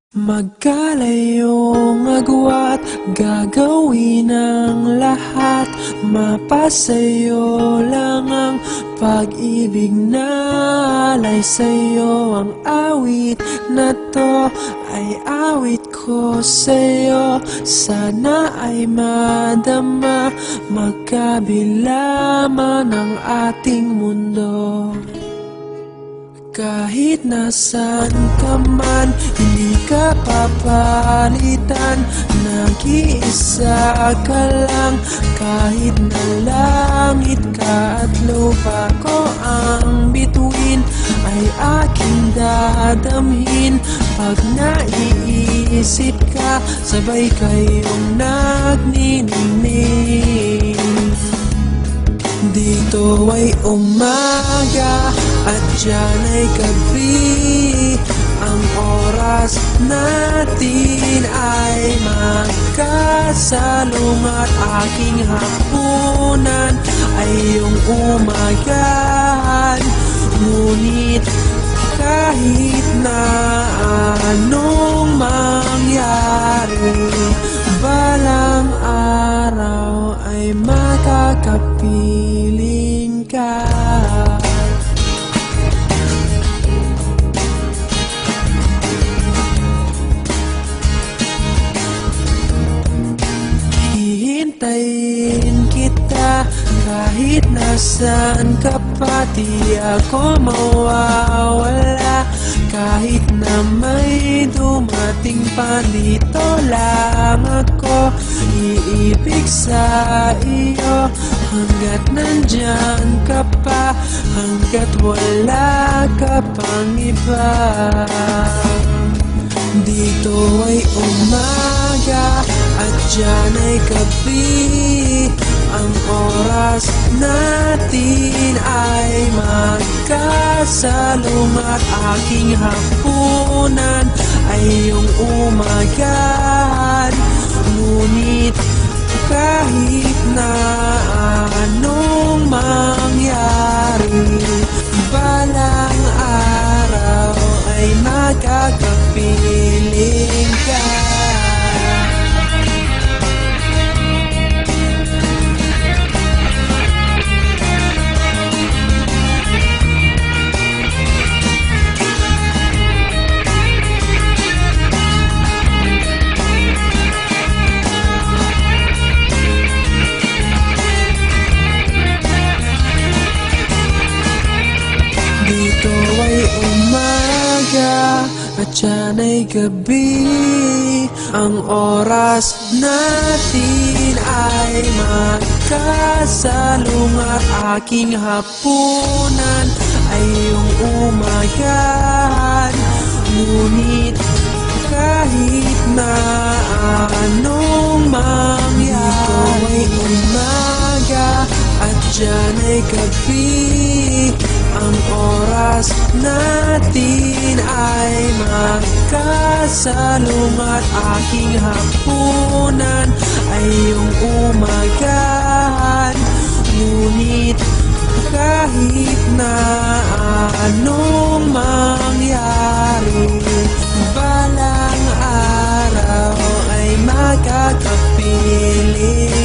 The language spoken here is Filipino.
Magkalayong agwat, gagawin ang lahat. Mapasayo lang ang pag-ibig na alay sa'yo. Ang awit na to ay awit ko sa'yo. Sana ay madama, magkabila man ang ating mundo. Kahit nasan ka man, hindi ka papalitan. Nag-iisa ka lang, kahit na langit ka at lupa ko ang bituin, ay aking dadamhin. Pag naiisip ka, sabay kayong nagniningning. Dito ay umaga at dyan ay gabi. Ang oras natin ay magkasalungat. Aking hapunan ay iyong umagahan. Ngunit kahit na anong mangyari, balang araw ay makakapiling ka. Hihintayin kita kahit nasaan ka pa. Di ako mawawala kahit na may dumating pa. Dito lang ako iibig sa iyo hanggat nandyan ka pa, hanggat wala ka pang iba. Dito ay umaga at dyan ay gabi. Ang oras natin ay magkasalungat. Aking hapunan ay iyong umagahan. Ngunit kahit na anong mangyari, balang araw ay magkakapiling ka. Dito ay umaga at dyan ay gabi. Ang oras natin ay magkasalungat. Aking hapunan ay iyong umagahan. Ngunit kahit na anong mangyari, dito ay umaga at dyan ay gabi. Ang oras natin ay magkasalungat. Aking hapunan ay iyong umagahan. Ngunit kahit na anong mangyari, balang araw ay magkakapiling